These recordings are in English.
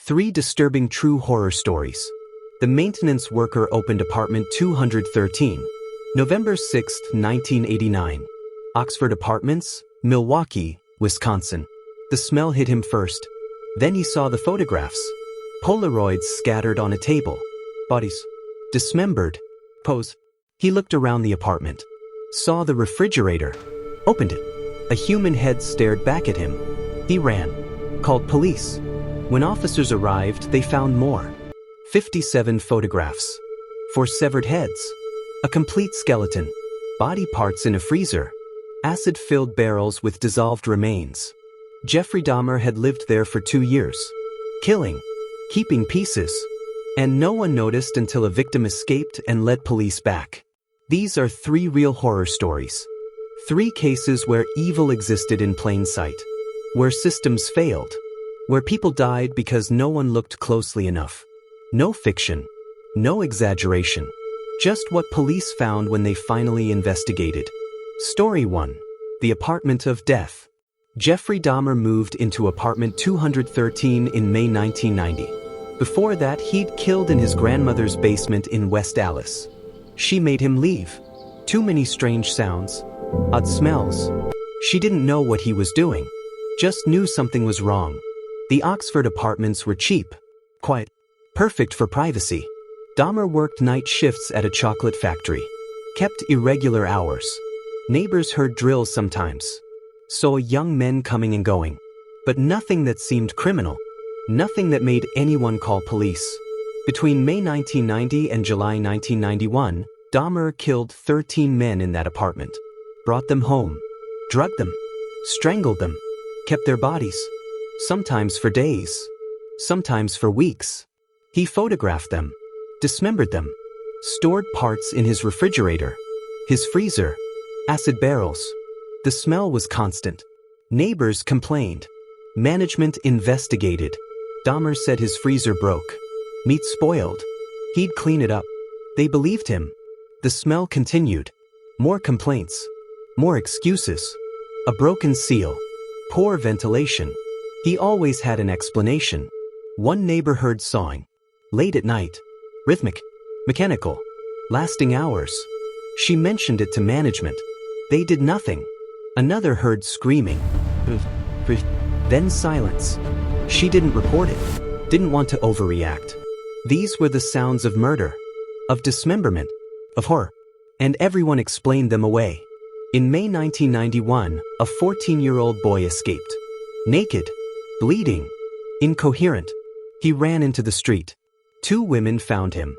3 disturbing true horror stories. The maintenance worker opened apartment 213, November 6, 1989. Oxford Apartments, Milwaukee, Wisconsin. The smell hit him first. Then he saw the photographs. Polaroids scattered on a table. Bodies. Dismembered. Pose. He looked around the apartment. Saw the refrigerator. Opened it. A human head stared back at him. He ran. Called police. When officers arrived, they found more. 57 photographs. 4 severed heads. A complete skeleton. Body parts in a freezer. Acid-filled barrels with dissolved remains. Jeffrey Dahmer had lived there for 2 years. Killing. Keeping pieces. And no one noticed until a victim escaped and led police back. These are 3 real horror stories. 3 cases where evil existed in plain sight. Where systems failed. Where people died because no one looked closely enough. No fiction. No exaggeration. Just what police found when they finally investigated. Story 1. The Apartment of Death. Jeffrey Dahmer moved into apartment 213 in May 1990. Before that, he'd killed in his grandmother's basement in West Allis. She made him leave. Too many strange sounds. Odd smells. She didn't know what he was doing. Just knew something was wrong. The Oxford apartments were cheap. Quiet. Perfect for privacy. Dahmer worked night shifts at a chocolate factory. Kept irregular hours. Neighbors heard drills sometimes. Saw young men coming and going. But nothing that seemed criminal. Nothing that made anyone call police. Between May 1990 and July 1991, Dahmer killed 13 men in that apartment. Brought them home. Drugged them. Strangled them. Kept their bodies. Sometimes for days. Sometimes for weeks. He photographed them. Dismembered them. Stored parts in his refrigerator. His freezer. Acid barrels. The smell was constant. Neighbors complained. Management investigated. Dahmer said his freezer broke. Meat spoiled. He'd clean it up. They believed him. The smell continued. More complaints. More excuses. A broken seal. Poor ventilation. He always had an explanation. One neighbor heard sawing. Late at night. Rhythmic. Mechanical. Lasting hours. She mentioned it to management. They did nothing. Another heard screaming. Then silence. She didn't report it. Didn't want to overreact. These were the sounds of murder. Of dismemberment. Of horror. And everyone explained them away. In May 1991, a 14-year-old boy escaped. Naked. Bleeding. Incoherent. He ran into the street. 2 women found him.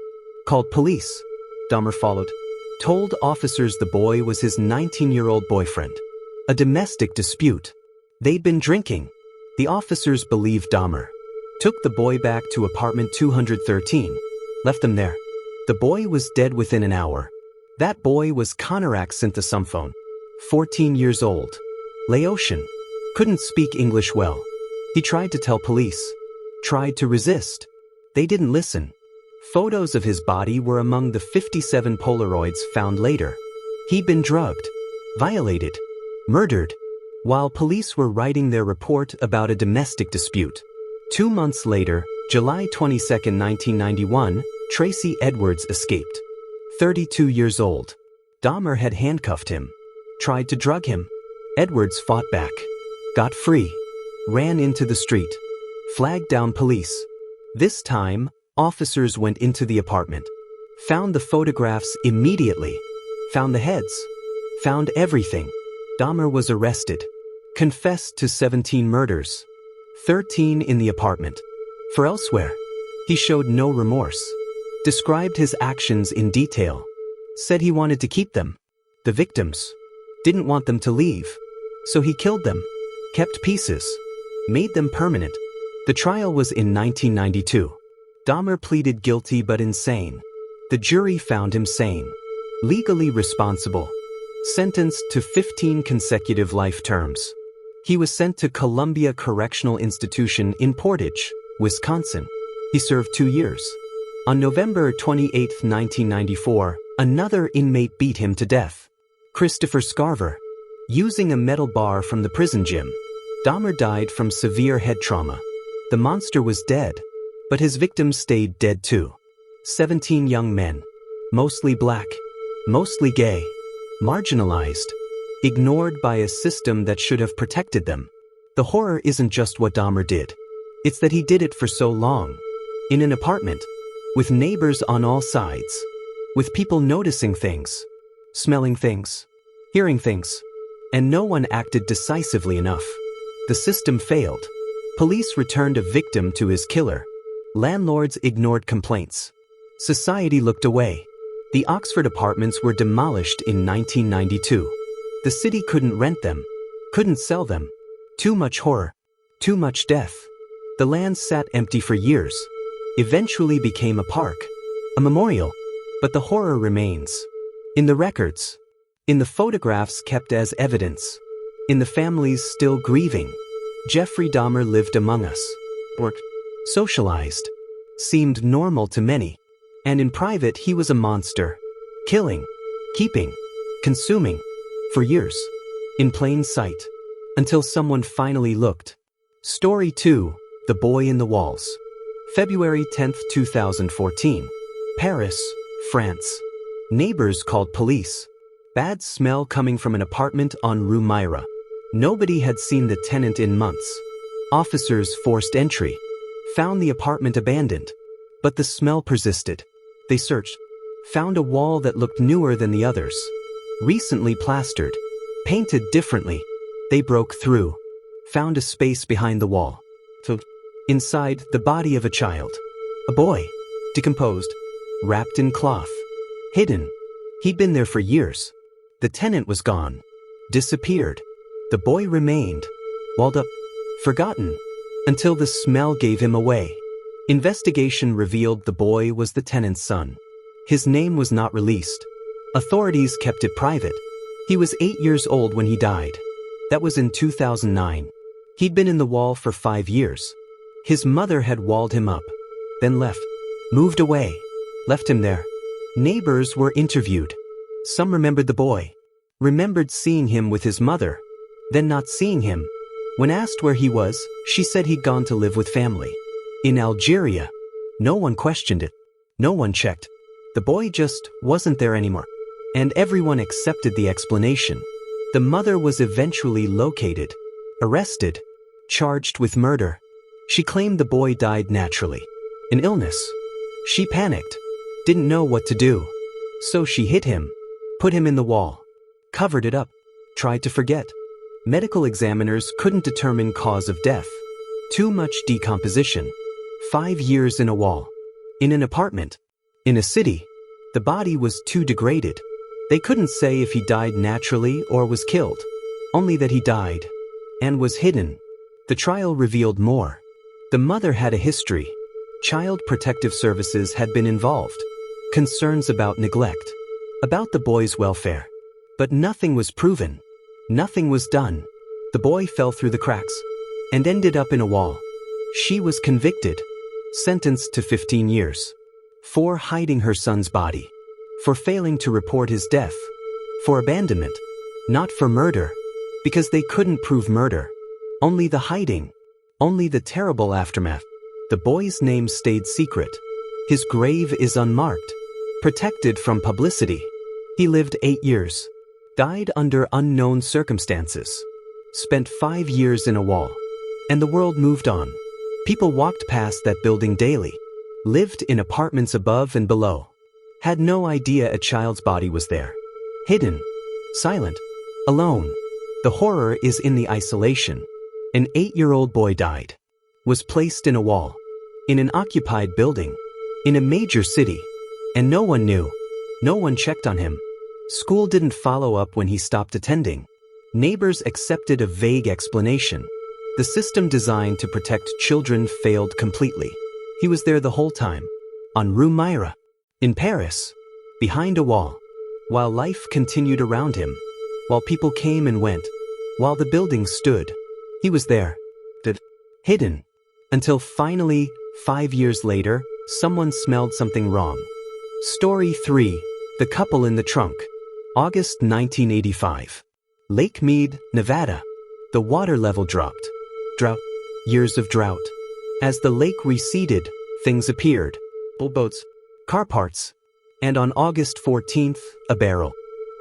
Called police. Dahmer followed. Told officers the boy was his 19-year-old boyfriend. A domestic dispute. They'd been drinking. The officers believed Dahmer. Took the boy back to apartment 213. Left them there. The boy was dead within an hour. That boy was Conorak Synthesumphone. 14 years old. Laotian. Couldn't speak English well. He tried to tell police. Tried to resist. They didn't listen. Photos of his body were among the 57 Polaroids found later. He'd been drugged. Violated. Murdered. While police were writing their report about a domestic dispute. 2 months later, July 22, 1991, Tracy Edwards escaped. 32 years old. Dahmer had handcuffed him. Tried to drug him. Edwards fought back. Got free. Ran into the street. Flagged down police. This time, officers went into the apartment. Found the photographs immediately. Found the heads. Found everything. Dahmer was arrested. Confessed to 17 murders. 13 in the apartment. For elsewhere. He showed no remorse. Described his actions in detail. Said he wanted to keep them. The victims. Didn't want them to leave. So he killed them. Kept pieces. Made them permanent. The trial was in 1992. Dahmer pleaded guilty but insane. The jury found him sane. Legally responsible. Sentenced to 15 consecutive life terms. He was sent to Columbia Correctional Institution in Portage, Wisconsin. He served 2 years. On November 28, 1994, another inmate beat him to death. Christopher Scarver. Using a metal bar from the prison gym. Dahmer died from severe head trauma. The monster was dead, But his victims stayed dead too. 17 young men. Mostly black. Mostly gay. Marginalized. Ignored by a system that should have protected them. The horror isn't just what Dahmer did. It's that he did it for so long. In an apartment. With neighbors on all sides. With people noticing things. Smelling things. Hearing things. And no one acted decisively enough. The system failed. Police returned a victim to his killer. Landlords ignored complaints. Society looked away. The Oxford apartments were demolished in 1992. The city couldn't rent them. Couldn't sell them. Too much horror. Too much death. The land sat empty for years. Eventually became a park. A memorial. But the horror remains. In the records. In the photographs kept as evidence. In the families still grieving. Jeffrey Dahmer lived among us. Worked. Socialized. Seemed normal to many. And in private he was a monster. Killing. Keeping. Consuming. For years. In plain sight. Until someone finally looked. Story 2. The Boy in the Walls. February 10, 2014. Paris, France. Neighbors called police. Bad smell coming from an apartment on Rue Myra. Nobody had seen the tenant in months. Officers forced entry. Found the apartment abandoned. But the smell persisted. They searched. Found a wall that looked newer than the others. Recently plastered. Painted differently. They broke through. Found a space behind the wall. Inside, the body of a child. A boy. Decomposed. Wrapped in cloth. Hidden. He'd been there for years. The tenant was gone. Disappeared. The boy remained. Walled up. Forgotten. Until the smell gave him away. Investigation revealed the boy was the tenant's son. His name was not released. Authorities kept it private. He was 8 years old when he died. That was in 2009. He'd been in the wall for 5 years. His mother had walled him up. Then left. Moved away. Left him there. Neighbors were interviewed. Some remembered the boy. Remembered seeing him with his mother. Then not seeing him. When asked where he was, she said he'd gone to live with family. In Algeria. No one questioned it. No one checked. The boy just wasn't there anymore. And everyone accepted the explanation. The mother was eventually located. Arrested. Charged with murder. She claimed the boy died naturally. An illness. She panicked. Didn't know what to do. So she hid him. Put him in the wall. Covered it up. Tried to forget. Medical examiners couldn't determine cause of death. Too much decomposition. 5 years in a wall. In an apartment. In a city. The body was too degraded. They couldn't say if he died naturally or was killed. Only that he died. And was hidden. The trial revealed more. The mother had a history. Child Protective Services had been involved. Concerns about neglect. About the boy's welfare. But nothing was proven. Nothing was done. The boy fell through the cracks. And ended up in a wall. She was convicted. Sentenced to 15 years. For hiding her son's body. For failing to report his death. For abandonment. Not for murder. Because they couldn't prove murder. Only the hiding. Only the terrible aftermath. The boy's name stayed secret. His grave is unmarked. Protected from publicity. He lived 8 years. Died under unknown circumstances. Spent 5 years in a wall. And the world moved on. People walked past that building daily. Lived in apartments above and below. Had no idea a child's body was there. Hidden. Silent. Alone. The horror is in the isolation. An 8-year-old boy died. Was placed in a wall. In an occupied building. In a major city. And no one knew. No one checked on him. School didn't follow up when he stopped attending. Neighbors accepted a vague explanation. The system designed to protect children failed completely. He was there the whole time. On Rue Myra. In Paris. Behind a wall. While life continued around him. While people came and went. While the building stood. He was there. Hidden. Until finally, 5 years later, someone smelled something wrong. Story 3. The Couple in the Trunk. August 1985. Lake Mead, Nevada. The water level dropped. Drought. Years of drought. As the lake receded, things appeared. Boats, car parts. And on August 14th, a barrel.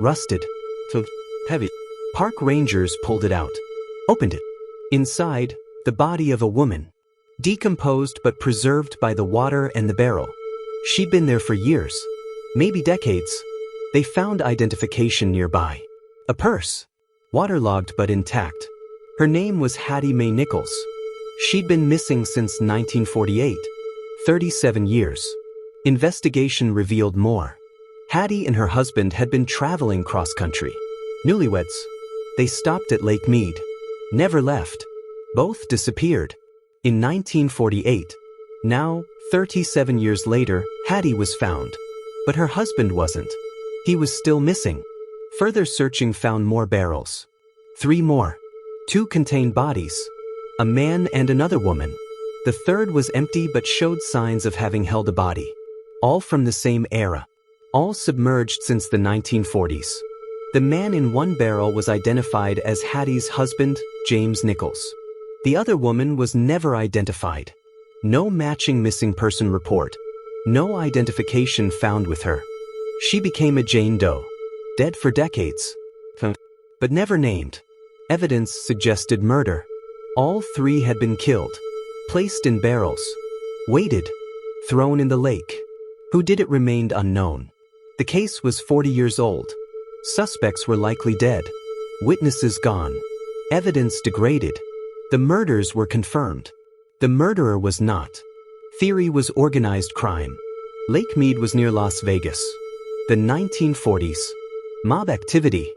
Rusted. So heavy. Park rangers pulled it out. Opened it. Inside, the body of a woman. Decomposed but preserved by the water and the barrel. She'd been there for years. Maybe decades. They found identification nearby. A purse. Waterlogged but intact. Her name was Hattie Mae Nichols. She'd been missing since 1948. 37 years. Investigation revealed more. Hattie and her husband had been traveling cross-country. Newlyweds. They stopped at Lake Mead. Never left. Both disappeared. In 1948. Now, 37 years later, Hattie was found. But her husband wasn't. He was still missing. Further searching found more barrels. 3 more. 2 contained bodies. A man and another woman. The third was empty but showed signs of having held a body. All from the same era. All submerged since the 1940s. The man in one barrel was identified as Hattie's husband, James Nichols. The other woman was never identified. No matching missing person report. No identification found with her. She became a Jane Doe. Dead for decades. But never named. Evidence suggested murder. All 3 had been killed. Placed in barrels. Weighted. Thrown in the lake. Who did it remained unknown. The case was 40 years old. Suspects were likely dead. Witnesses gone. Evidence degraded. The murders were confirmed. The murderer was not. Theory was organized crime. Lake Mead was near Las Vegas. The 1940s. Mob activity.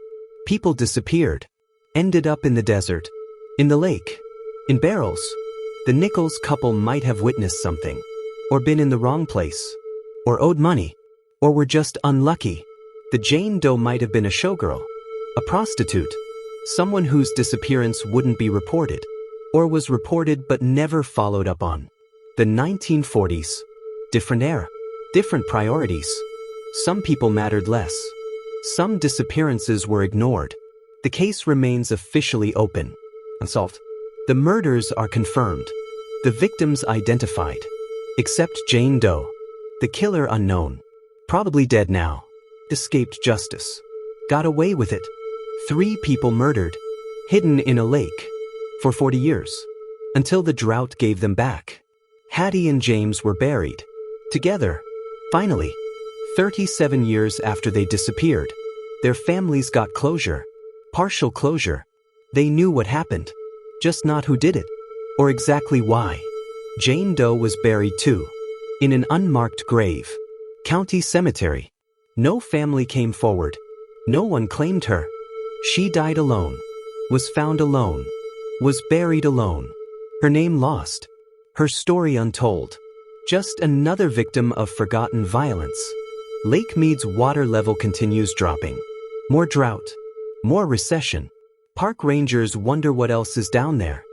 People disappeared. Ended up in the desert. In the lake. In barrels. The Nichols couple might have witnessed something. Or been in the wrong place. Or owed money. Or were just unlucky. The Jane Doe might have been a showgirl. A prostitute. Someone whose disappearance wouldn't be reported. Or was reported but never followed up on. The 1940s. Different era. Different priorities. Some people mattered less. Some disappearances were ignored. The case remains officially open. Unsolved. The murders are confirmed. The victims identified. Except Jane Doe. The killer unknown. Probably dead now. Escaped justice. Got away with it. 3 people murdered. Hidden in a lake. For 40 years. Until the drought gave them back. Hattie and James were buried. Together. Finally. 37 years after they disappeared. Their families got closure. Partial closure. They knew what happened. Just not who did it. Or exactly why. Jane Doe was buried too. In an unmarked grave. County cemetery. No family came forward. No one claimed her. She died alone. Was found alone. Was buried alone. Her name lost. Her story untold. Just another victim of forgotten violence. Lake Mead's water level continues dropping. More drought. More recession. Park rangers wonder what else is down there.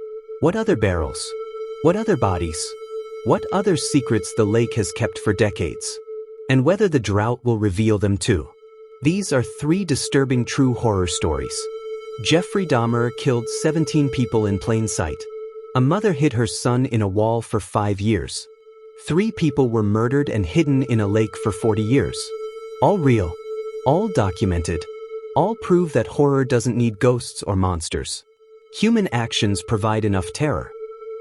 What other barrels? What other bodies? What other secrets the lake has kept for decades? And whether the drought will reveal them too. These are 3 disturbing true horror stories. Jeffrey Dahmer killed 17 people in plain sight. A mother hid her son in a wall for 5 years. 3 people were murdered and hidden in a lake for 40 years. All real. All documented. All prove that horror doesn't need ghosts or monsters. Human actions provide enough terror.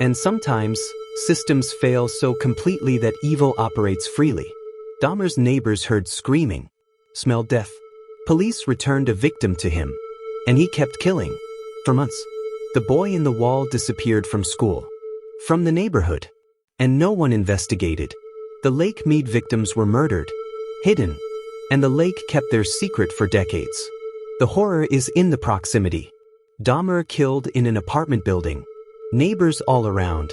And sometimes, systems fail so completely that evil operates freely. Dahmer's neighbors heard screaming. Smelled death. Police returned a victim to him. And he kept killing. For months. The boy in the wall disappeared from school. From the neighborhood. And no one investigated. The Lake Mead victims were murdered. Hidden. And the lake kept their secret for decades. The horror is in the proximity. Dahmer killed in an apartment building. Neighbors all around.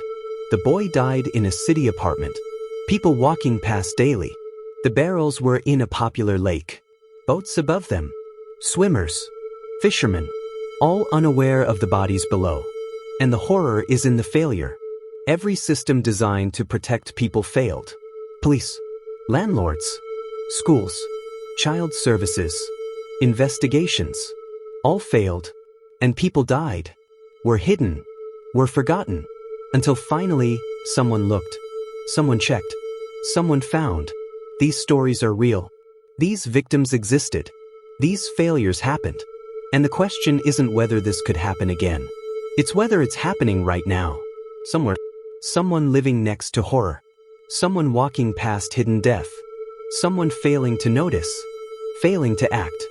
The boy died in a city apartment. People walking past daily. The barrels were in a popular lake. Boats above them. Swimmers. Fishermen. All unaware of the bodies below. And the horror is in the failure. Every system designed to protect people failed. Police. Landlords. Schools. Child services. Investigations. All failed. And people died. Were hidden. Were forgotten. Until finally, someone looked. Someone checked. Someone found. These stories are real. These victims existed. These failures happened. And the question isn't whether this could happen again. It's whether it's happening right now. Somewhere. Someone living next to horror. Someone walking past hidden death. Someone failing to notice. Failing to act.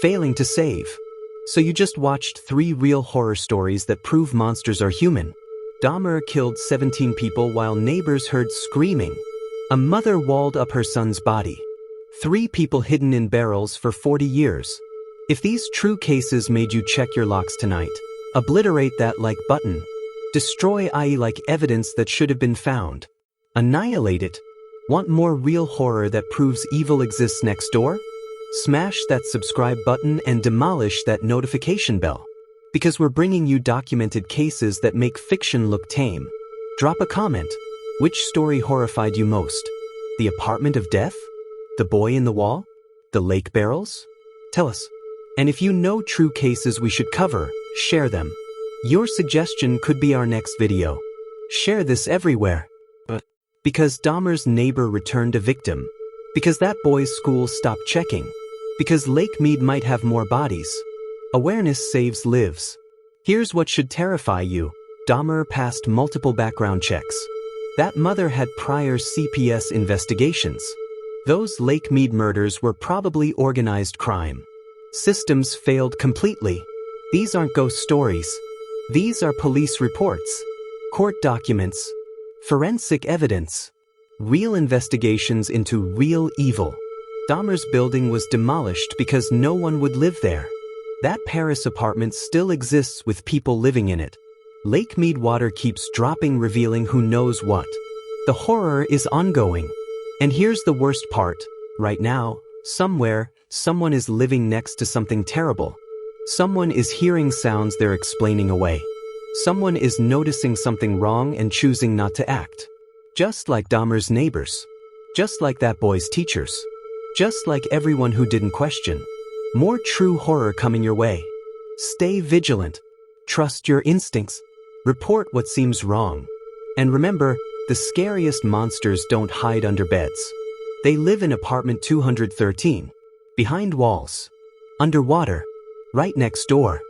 Failing to save. So you just watched 3 real horror stories that prove monsters are human. Dahmer killed 17 people while neighbors heard screaming. A mother walled up her son's body. 3 people hidden in barrels for 40 years. If these true cases made you check your locks tonight, obliterate that like button. Destroy i.e. like evidence that should have been found. Annihilate it. Want more real horror that proves evil exists next door? Smash that subscribe button and demolish that notification bell. Because we're bringing you documented cases that make fiction look tame. Drop a comment. Which story horrified you most? The apartment of death? The boy in the wall? The lake barrels? Tell us. And if you know true cases we should cover, share them. Your suggestion could be our next video. Share this everywhere. Because Dahmer's neighbor returned a victim. Because that boy's school stopped checking. Because Lake Mead might have more bodies. Awareness saves lives. Here's what should terrify you. Dahmer passed multiple background checks. That mother had prior CPS investigations. Those Lake Mead murders were probably organized crime. Systems failed completely. These aren't ghost stories. These are police reports. Court documents. Forensic evidence. Real investigations into real evil. Dahmer's building was demolished because no one would live there. That Paris apartment still exists with people living in it. Lake Mead water keeps dropping, revealing who knows what. The horror is ongoing. And here's the worst part. Right now, somewhere, someone is living next to something terrible. Someone is hearing sounds they're explaining away. Someone is noticing something wrong and choosing not to act. Just like Dahmer's neighbors. Just like that boy's teachers. Just like everyone who didn't question. More true horror coming your way. Stay vigilant. Trust your instincts. Report what seems wrong. And remember, the scariest monsters don't hide under beds. They live in apartment 213. Behind walls. Underwater. Right next door.